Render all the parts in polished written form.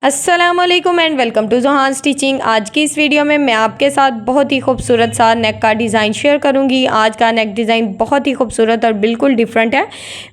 अस्सलामुअलैकुम and welcome to Johan stitching. आज की इस वीडियो में मैं आपके साथ बहुत ही खूबसूरत सा नेक का डिज़ाइन शेयर करूंगी। आज का नेक डिज़ाइन बहुत ही खूबसूरत और बिल्कुल डिफरेंट है।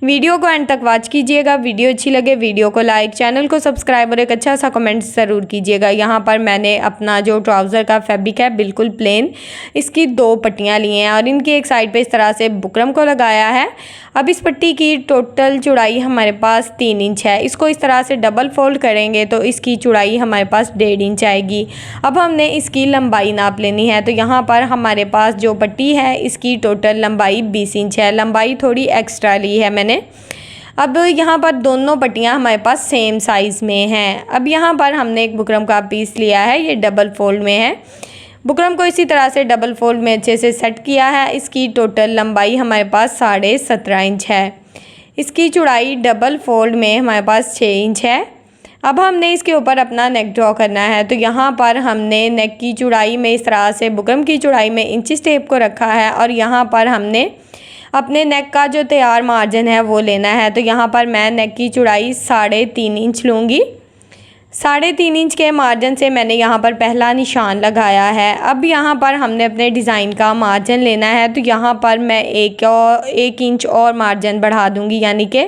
वीडियो को एंड तक वॉच कीजिएगा। वीडियो अच्छी लगे वीडियो को लाइक, चैनल को सब्सक्राइब और एक अच्छा सा कमेंट ज़रूर कीजिएगा। यहाँ पर मैंने अपना जो ट्राउज़र का फैब्रिक है बिल्कुल प्लेन, इसकी 2 पट्टियाँ ली हैं और इनकी एक साइड पर इस तरह से बुकरम को लगाया है। अब इस पट्टी की टोटल चौड़ाई हमारे पास 3 इंच है। इसको इस तरह से डबल फोल्ड करेंगे तो इसकी चौड़ाई हमारे पास 1.5 इंच आएगी। अब हमने इसकी लंबाई नाप लेनी है। तो यहाँ पर हमारे पास जो पट्टी है इसकी टोटल लंबाई 20 इंच है। लंबाई थोड़ी एक्स्ट्रा ली है मैंने। अब यहाँ पर दोनों पट्टियाँ हमारे पास सेम साइज़ में हैं। अब यहाँ पर हमने एक बुकरम का पीस लिया है, ये डबल फोल्ड में है। बुकरम को इसी तरह से डबल फोल्ड में अच्छे से सेट किया है। इसकी टोटल लंबाई हमारे पास 17.5 इंच है। इसकी चौड़ाई डबल फोल्ड में हमारे पास 6 इंच है। अब हमने इसके ऊपर अपना नेक ड्रॉ करना है। तो यहाँ पर हमने नेक की चौड़ाई में इस तरह से बुकरम की चौड़ाई में इंचिस टेप को रखा है और यहाँ पर हमने अपने नेक का जो तैयार मार्जिन है वो लेना है। तो यहाँ पर मैं नेक की चौड़ाई 3.5 इंच लूँगी। 3.5 इंच के मार्जिन से मैंने यहाँ पर पहला निशान लगाया है। अब यहाँ पर हमने अपने डिज़ाइन का मार्जिन लेना है। तो यहाँ पर मैं 1 इंच और मार्जिन बढ़ा दूँगी, यानी कि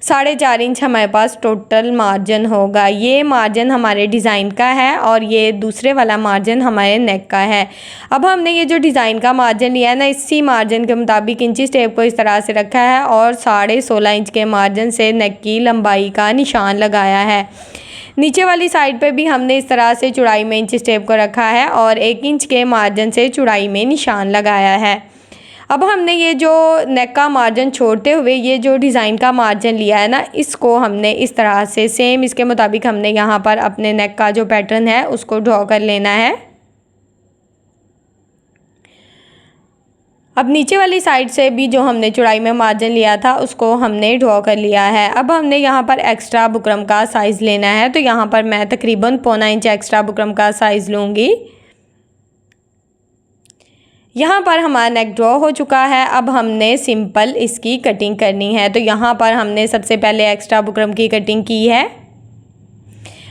4.5 इंच हमारे पास टोटल मार्जिन होगा। ये मार्जिन हमारे डिज़ाइन का है और ये दूसरे वाला मार्जिन हमारे नेक का है। अब हमने ये जो डिज़ाइन का मार्जिन लिया है ना, इसी मार्जिन के मुताबिक इंचिस टेप को इस तरह से रखा है और 16.5 इंच के मार्जिन से नेक की लंबाई का निशान लगाया है। नीचे वाली साइड पे भी हमने इस तरह से चौड़ाई में इंचिस टेप को रखा है और 1 इंच के मार्जिन से चौड़ाई में निशान लगाया है। अब हमने ये जो नेक का मार्जिन छोड़ते हुए ये जो डिज़ाइन का मार्जिन लिया है ना, इसको हमने इस तरह से सेम इसके मुताबिक हमने यहाँ पर अपने नेक का जो पैटर्न है उसको ड्रॉ कर लेना है। अब नीचे वाली साइड से भी जो हमने चौड़ाई में मार्जिन लिया था उसको हमने ड्रॉ कर लिया है। अब हमने यहाँ पर एक्स्ट्रा बुकरम का साइज़ लेना है। तो यहाँ पर मैं तकरीबन 1.25 इंच एक्स्ट्रा बुकरम का साइज़ लूँगी। यहाँ पर हमारा नेक ड्रॉ हो चुका है। अब हमने सिंपल इसकी कटिंग करनी है। तो यहाँ पर हमने सबसे पहले एक्स्ट्रा बुकरम की कटिंग की है।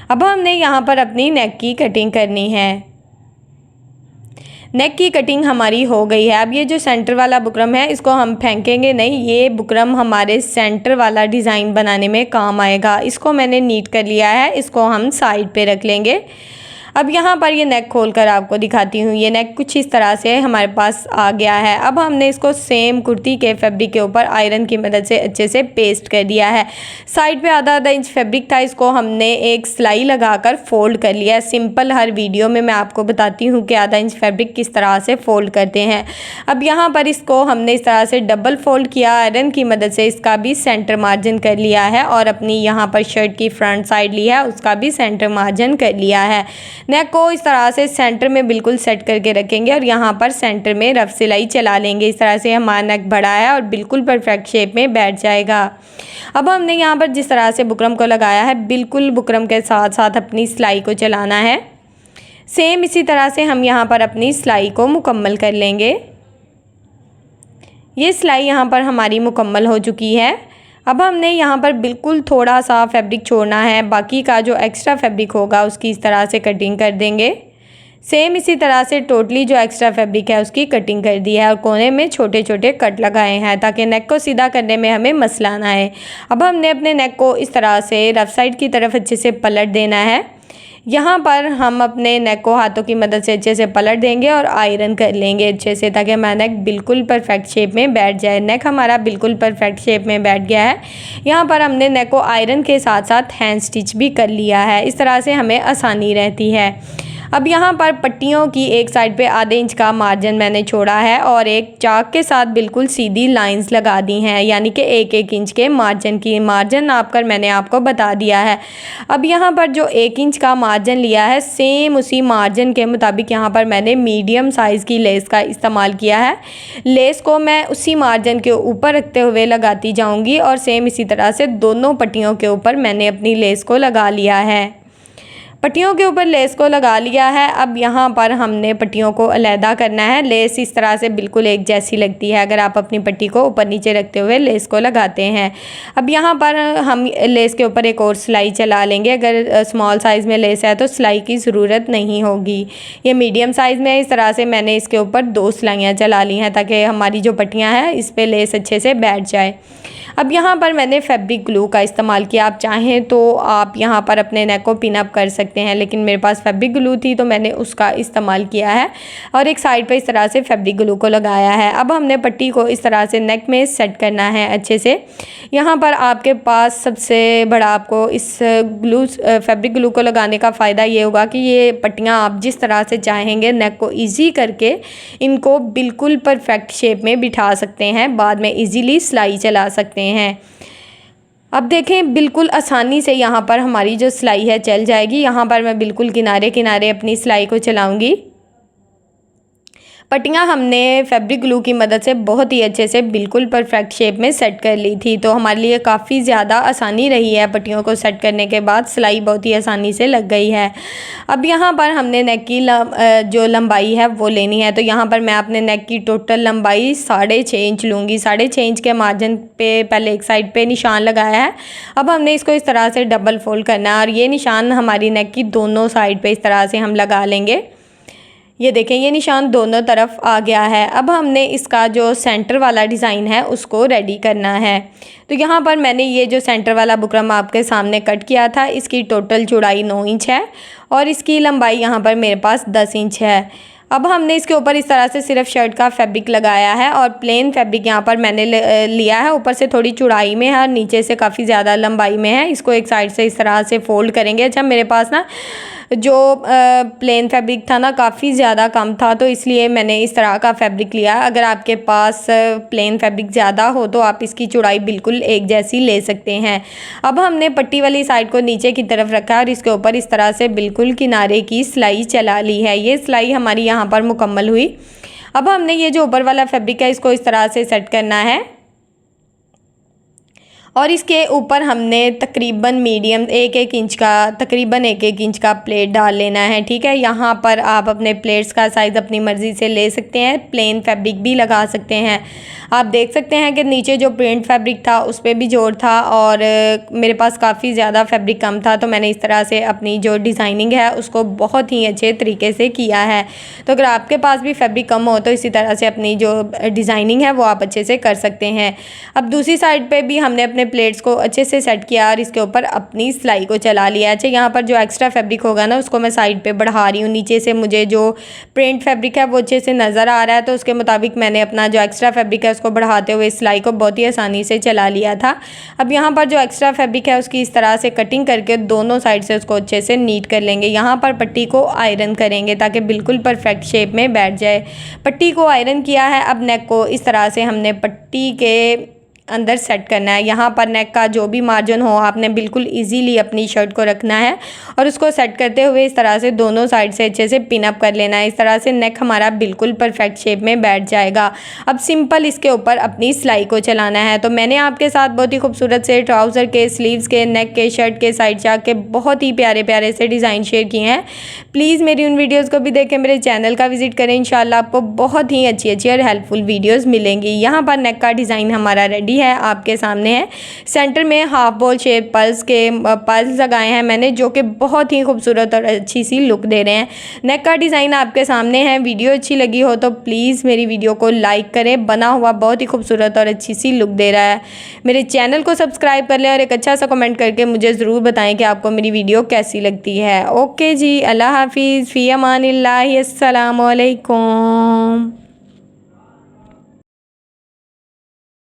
अब हमने यहाँ पर अपनी नेक की कटिंग करनी है। नेक की कटिंग हमारी हो गई है। अब ये जो सेंटर वाला बुकरम है इसको हम फेंकेंगे नहीं, ये बुकरम हमारे सेंटर वाला डिज़ाइन बनाने में काम आएगा। इसको मैंने नीट कर लिया है, इसको हम साइड पे रख लेंगे। अब यहाँ पर ये नेक खोलकर आपको दिखाती हूँ। ये नेक कुछ इस तरह से हमारे पास आ गया है। अब हमने इसको सेम कुर्ती के फैब्रिक के ऊपर आयरन की मदद से अच्छे से पेस्ट कर दिया है। साइड पे आधा इंच फैब्रिक था, इसको हमने एक सिलाई लगाकर फोल्ड कर लिया है। सिंपल हर वीडियो में मैं आपको बताती हूँ कि आधा इंच फैब्रिक किस तरह से फोल्ड करते हैं। अब यहाँ पर इसको हमने इस तरह से डबल फोल्ड किया, आयरन की मदद से इसका भी सेंटर मार्जिन कर लिया है और अपनी यहाँ पर शर्ट की फ्रंट साइड ली है उसका भी सेंटर मार्जिन कर लिया है। नेक को इस तरह से सेंटर में बिल्कुल सेट करके रखेंगे और यहाँ पर सेंटर में रफ सिलाई चला लेंगे। इस तरह से हमारा नेक बड़ा है और बिल्कुल परफेक्ट शेप में बैठ जाएगा। अब हमने यहाँ पर जिस तरह से बुकरम को लगाया है बिल्कुल बुकरम के साथ साथ अपनी सिलाई को चलाना है। सेम इसी तरह से हम यहाँ पर अपनी सिलाई को मुकम्मल कर लेंगे। ये सिलाई यहाँ पर हमारी मुकम्मल हो चुकी है। अब हमने यहाँ पर बिल्कुल थोड़ा सा फैब्रिक छोड़ना है, बाकी का जो एक्स्ट्रा फैब्रिक होगा उसकी इस तरह से कटिंग कर देंगे। सेम इसी तरह से टोटली जो एक्स्ट्रा फैब्रिक है उसकी कटिंग कर दी है और कोने में छोटे छोटे कट लगाए हैं ताकि नेक को सीधा करने में हमें मसला ना आए। अब हमने अपने नेक को इस तरह से रफ साइड की तरफ अच्छे से पलट देना है। यहाँ पर हम अपने नेक को हाथों की मदद से अच्छे से पलट देंगे और आयरन कर लेंगे अच्छे से ताकि हमारा नेक बिल्कुल परफेक्ट शेप में बैठ जाए। नेक हमारा बिल्कुल परफेक्ट शेप में बैठ गया है। यहाँ पर हमने नेक को आयरन के साथ साथ हैंड स्टिच भी कर लिया है। इस तरह से हमें आसानी रहती है। अब यहाँ पर पट्टियों की एक साइड पे आधे इंच का मार्जिन मैंने छोड़ा है और एक चाक के साथ बिल्कुल सीधी लाइंस लगा दी हैं, यानी कि 1-1 इंच के मार्जिन नाप कर मैंने आपको बता दिया है। अब यहाँ पर जो 1 इंच का मार्जिन लिया है सेम उसी मार्जिन के मुताबिक यहाँ पर मैंने मीडियम साइज़ की लेस का इस्तेमाल किया है। लेस को मैं उसी मार्जिन के ऊपर रखते हुए लगाती जाऊँगी और सेम इसी तरह से दोनों पट्टियों के ऊपर मैंने अपनी लेस को लगा लिया है। पट्टियों के ऊपर लेस को लगा लिया है। अब यहाँ पर हमने पट्टियों को अलहदा करना है। लेस इस तरह से बिल्कुल एक जैसी लगती है अगर आप अपनी पट्टी को ऊपर नीचे रखते हुए लेस को लगाते हैं। अब यहाँ पर हम लेस के ऊपर एक और सिलाई चला लेंगे। अगर स्मॉल साइज़ में लेस है तो सिलाई की ज़रूरत नहीं होगी। ये मीडियम साइज़ में इस तरह से मैंने इसके ऊपर 2 सिलाइयाँ चला ली हैं ताकि हमारी जो पट्टियाँ हैं इस पर लेस अच्छे से बैठ जाए। अब यहाँ पर मैंने फैब्रिक ग्लू का इस्तेमाल किया। आप चाहें तो आप यहाँ पर अपने नेक को पिन अप कर सकते हैं, लेकिन मेरे पास फैब्रिक ग्लू थी तो मैंने उसका इस्तेमाल किया है और एक साइड पे इस तरह से फैब्रिक ग्लू को लगाया है। अब हमने पट्टी को इस तरह से नेक में सेट करना है अच्छे से। यहाँ पर आपके पास सबसे बड़ा आपको इस फैब्रिक ग्लू को लगाने का फ़ायदा ये होगा कि ये पट्टियाँ आप जिस तरह से चाहेंगे नेक को ईजी करके इनको बिल्कुल परफेक्ट शेप में बिठा सकते हैं, बाद में ईजीली सिलाई चला सकते हैं। अब देखें बिल्कुल आसानी से यहाँ पर हमारी जो सिलाई है चल जाएगी। यहाँ पर मैं बिल्कुल किनारे किनारे अपनी सिलाई को चलाऊंगी। पट्टियाँ हमने फैब्रिक ग्लू की मदद से बहुत ही अच्छे से बिल्कुल परफेक्ट शेप में सेट कर ली थी, तो हमारे लिए काफ़ी ज़्यादा आसानी रही है। पट्टियों को सेट करने के बाद सिलाई बहुत ही आसानी से लग गई है। अब यहाँ पर हमने नेक की जो लंबाई है वो लेनी है, तो यहाँ पर मैं अपने नेक की टोटल लंबाई 6.5 इंच लूँगी। 6.5 इंच के मार्जिन पे पहले एक साइड पे निशान लगाया है। अब हमने इसको इस तरह से डबल फोल्ड करना है और ये निशान हमारी नेक की दोनों साइड पे इस तरह से हम लगा लेंगे। ये देखें ये निशान दोनों तरफ आ गया है। अब हमने इसका जो सेंटर वाला डिज़ाइन है उसको रेडी करना है। तो यहाँ पर मैंने ये जो सेंटर वाला बुकरम आपके सामने कट किया था, इसकी टोटल चौड़ाई 9 इंच है और इसकी लंबाई यहाँ पर मेरे पास 10 इंच है। अब हमने इसके ऊपर इस तरह से सिर्फ शर्ट का फैब्रिक लगाया है और प्लेन फैब्रिक यहाँ पर मैंने लिया है। ऊपर से थोड़ी चौड़ाई में है और नीचे से काफ़ी ज़्यादा लंबाई में है। इसको एक साइड से इस तरह से फोल्ड करेंगे। अच्छा, मेरे पास ना जो प्लेन फैब्रिक था ना काफ़ी ज़्यादा कम था, तो इसलिए मैंने इस तरह का फैब्रिक लिया। अगर आपके पास प्लेन फैब्रिक ज़्यादा हो तो आप इसकी चौड़ाई बिल्कुल एक जैसी ले सकते हैं। अब हमने पट्टी वाली साइड को नीचे की तरफ रखा और इसके ऊपर इस तरह से बिल्कुल किनारे की सिलाई चला ली है। ये सिलाई हमारी यहाँ पर मुकम्मल हुई। अब हमने ये जो ऊपर वाला फैब्रिक है इसको इस तरह से सेट करना है और इसके ऊपर हमने तकरीबन मीडियम एक एक इंच का प्लेट डाल लेना है। ठीक है, यहाँ पर आप अपने प्लेट्स का साइज़ अपनी मर्ज़ी से ले सकते हैं, प्लेन फैब्रिक भी लगा सकते हैं। आप देख सकते हैं कि नीचे जो प्रिंट फैब्रिक था उस पर भी जोड़ था और मेरे पास काफ़ी ज़्यादा फैब्रिक कम था, तो मैंने इस तरह से अपनी जो डिज़ाइनिंग है उसको बहुत ही अच्छे तरीके से किया है। तो अगर आपके पास भी फैब्रिक कम हो तो इसी तरह से अपनी जो डिज़ाइनिंग है वो आप अच्छे से कर सकते हैं। अब दूसरी साइड पे भी हमने अपने प्लेट्स को अच्छे से सेट किया और इसके ऊपर अपनी सिलाई को चला लिया। अच्छा, यहाँ पर जो एक्स्ट्रा फैब्रिक होगा ना उसको मैं साइड पे बढ़ा रही हूँ। नीचे से मुझे जो प्रिंट फैब्रिक है वो अच्छे से नज़र आ रहा है, तो उसके मुताबिक मैंने अपना जो एक्स्ट्रा फैब्रिक है उसको बढ़ाते हुए सिलाई को बहुत ही आसानी से चला लिया था। अब यहाँ पर जो एक्स्ट्रा फैब्रिक है उसकी इस तरह से कटिंग करके दोनों साइड से उसको अच्छे से नीट कर लेंगे। यहाँ पर पट्टी को आयरन करेंगे ताकि बिल्कुल परफेक्ट शेप में बैठ जाए। पट्टी को आयरन किया है। अब नेक को इस तरह से हमने पट्टी के अंदर सेट करना है। यहाँ पर नेक का जो भी मार्जिन हो आपने बिल्कुल इजीली अपनी शर्ट को रखना है और उसको सेट करते हुए इस तरह से दोनों साइड से अच्छे से पिन अप कर लेना है। इस तरह से नेक हमारा बिल्कुल परफेक्ट शेप में बैठ जाएगा। अब सिंपल इसके ऊपर अपनी सिलाई को चलाना है। तो मैंने आपके साथ बहुत ही खूबसूरत से ट्राउज़र के, स्लीव्स के, नेक के, शर्ट के, साइड चाक के बहुत ही प्यारे प्यारे से डिज़ाइन शेयर किए हैं। प्लीज़ मेरी उन वीडियोज़ को भी देखें, मेरे चैनल का विजिट करें। इंशाल्लाह आपको बहुत ही अच्छी अच्छी और हेल्पफुल वीडियोज़ मिलेंगी। यहाँ पर नेक का डिज़ाइन हमारा रेडी है, आपके सामने है। सेंटर में हाफ बॉल शेप पल्स लगाए हैं मैंने, जो कि बहुत ही खूबसूरत और अच्छी सी लुक दे रहे हैं। नेक का डिज़ाइन आपके सामने है। वीडियो अच्छी लगी हो तो प्लीज़ मेरी वीडियो को लाइक करें। बना हुआ बहुत ही खूबसूरत और अच्छी सी लुक दे रहा है। मेरे चैनल को सब्सक्राइब कर लें और एक अच्छा सा कमेंट करके मुझे ज़रूर बताएं कि आपको मेरी वीडियो कैसी लगती है। ओके जी, अल्लाह हाफिज़, फ़ी अमानिल्लाह, अस्सलामु अलैकुम।